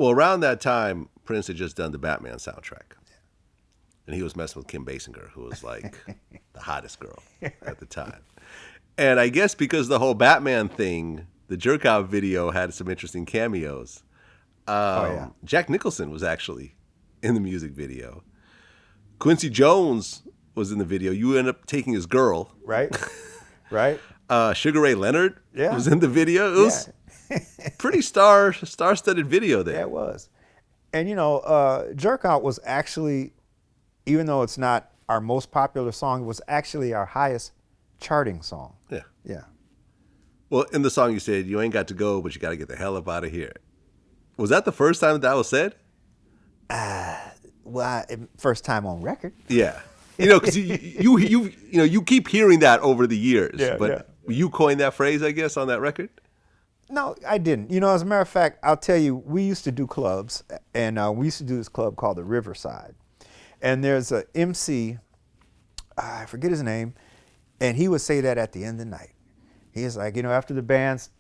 Well, around that time, Prince had just done the Batman soundtrack. And he was messing with Kim Basinger, who was like the hottest girl at the time. And I guess because the whole Batman thing, the Jerk Out video had some interesting cameos. Oh yeah. Jack Nicholson was actually in the music video. Quincy Jones was in the video. You ended up taking his girl. Right. Right. Sugar Ray Leonard Yeah. was in the video. It was pretty star-studded video there. Yeah, it was. And Jerk Out was actually, even though it's not our most popular song, it was actually our highest charting song. Yeah. Yeah. Well, in the song you said, you ain't got to go, but you got to get the hell up out of here. Was that the first time that was said? Well, first time on record. Yeah. Because you keep hearing that over the years. Yeah, but you coined that phrase, I guess, on that record? No, I didn't. As a matter of fact, I'll tell you, we used to do clubs, and we used to do this club called the Riverside. And there's a MC, I forget his name, and he would say that at the end of the night. He's like, after the bands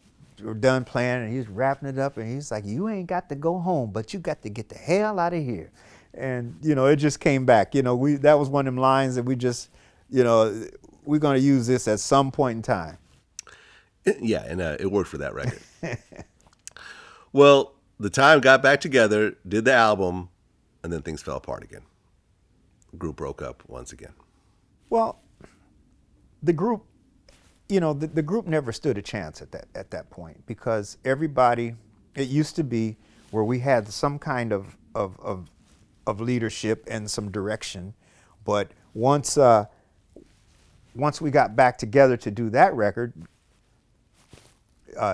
were done playing, and he's wrapping it up, and he's like, you ain't got to go home, but you got to get the hell out of here. And, it just came back. That was one of them lines that we just, we're going to use this at some point in time. Yeah, and it worked for that record. Well, the time got back together, did the album, and then things fell apart again. The group broke up once again. Well, the group, the group never stood a chance at that point, because everybody, it used to be where we had some kind of leadership and some direction, but once we got back together to do that record,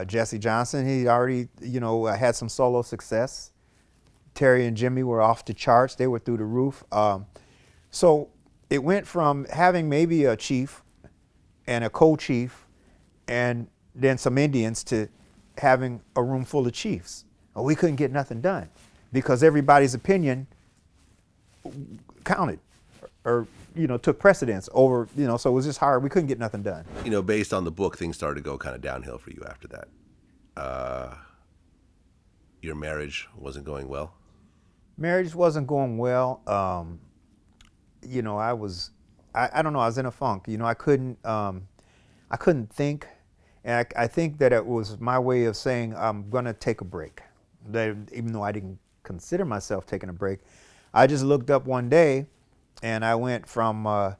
Jesse Johnson, he already, had some solo success. Terry and Jimmy were off the charts. They were through the roof. So it went from having maybe a chief and a co-chief and then some Indians to having a room full of chiefs. We couldn't get nothing done because everybody's opinion counted or took precedence over, so it was just hard. We couldn't get nothing done. Based on the book, things started to go kind of downhill for you after that. Your marriage wasn't going well? Marriage wasn't going well. I don't know, I was in a funk. I couldn't think. And I think that it was my way of saying I'm going to take a break. Even though I didn't consider myself taking a break, I just looked up one day and I went from, my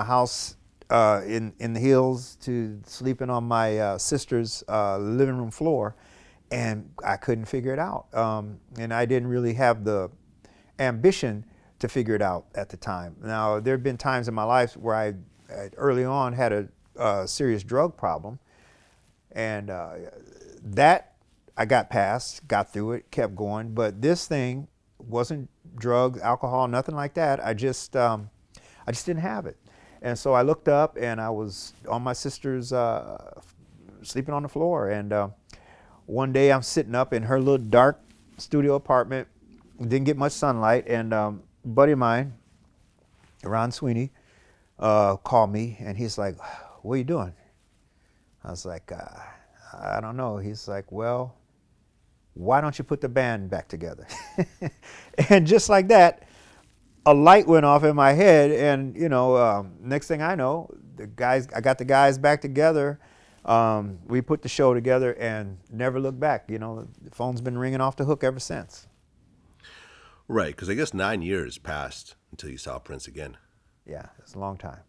house in the hills to sleeping on my sister's living room floor, and I couldn't figure it out. And I didn't really have the ambition to figure it out at the time. Now, there have been times in my life where I early on had a serious drug problem, and that I got past, got through it, kept going. But this thing wasn't drugs, alcohol, nothing like that. I just didn't have it. And so I looked up and I was on my sister's, sleeping on the floor. And one day I'm sitting up in her little dark studio apartment, didn't get much sunlight. And a buddy of mine, Ron Sweeney, called me and he's like, what are you doing? I was like, I don't know. He's like, well, why don't you put the band back together? And just like that, a light went off in my head, and next thing I know, I got the guys back together. We put the show together and never looked back. The phone's been ringing off the hook ever since. Right, because I guess 9 years passed until you saw Prince again. Yeah, it's a long time.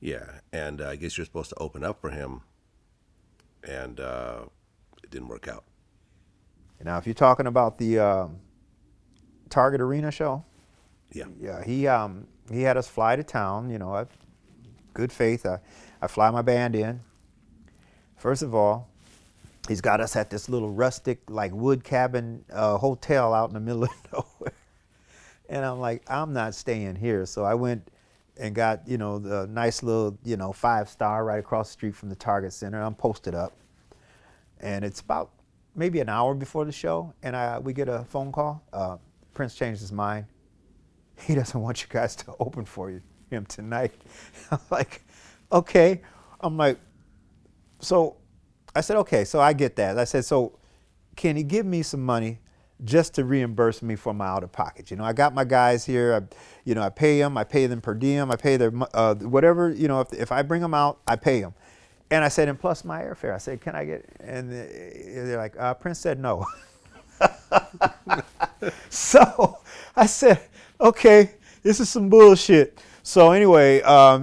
Yeah, and I guess you're supposed to open up for him, and it didn't work out. Now, if you're talking about the Target Arena show, yeah, he had us fly to town. Good faith. I fly my band in. First of all, he's got us at this little rustic, like wood cabin hotel out in the middle of nowhere, and I'm like, I'm not staying here. So I went and got the nice little 5-star right across the street from the Target Center. I'm posted up, and it's about maybe an hour before the show, and we get a phone call. Prince changed his mind. He doesn't want you guys to open for him tonight. I'm like, okay. I'm like, so I said, okay, so I get that. I said, so can he give me some money just to reimburse me for my out of pocket? I got my guys here. I pay them. I pay them per diem. I pay their whatever. If I bring them out, I pay them. And I said, and plus my airfare. I said, can I get? And they're like, Prince said no. So I said, okay, this is some bullshit. So anyway,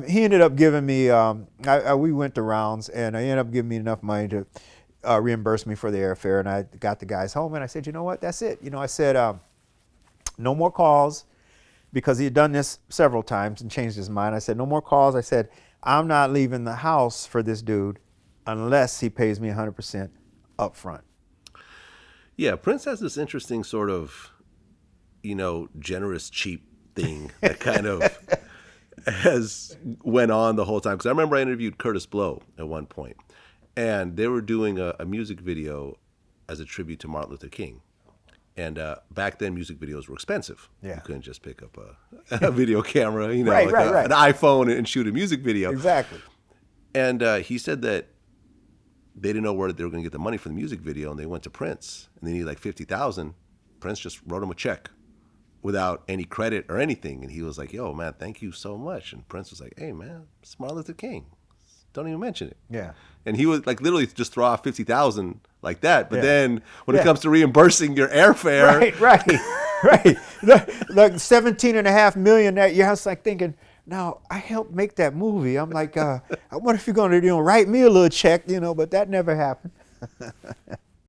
he ended up giving me, we went the rounds, and he ended up giving me enough money to reimburse me for the airfare. And I got the guys home, and I said, you know what, that's it. I said, no more calls, because he had done this several times and changed his mind. I said, no more calls. I said, I'm not leaving the house for this dude unless he pays me 100% up front. Yeah, Prince has this interesting sort of, generous, cheap thing that kind of has went on the whole time. Because I remember I interviewed Curtis Blow at one point, and they were doing a music video as a tribute to Martin Luther King. And back then, music videos were expensive. Yeah. You couldn't just pick up a video camera, Right, right. an iPhone and shoot a music video. Exactly. And he said that they didn't know where they were going to get the money for the music video, and they went to Prince, and they needed like $50,000. Prince just wrote him a check without any credit or anything, and he was like, "Yo, man, thank you so much." And Prince was like, "Hey, man, it's Martin Luther King. Don't even mention it." Yeah. And he would like literally just throw off $50,000 like that. But Yeah. then when it comes to reimbursing your airfare, Right. Like $17.5 million that year. I was like thinking, now I helped make that movie. I'm like, I wonder if you're going to write me a little check, but that never happened.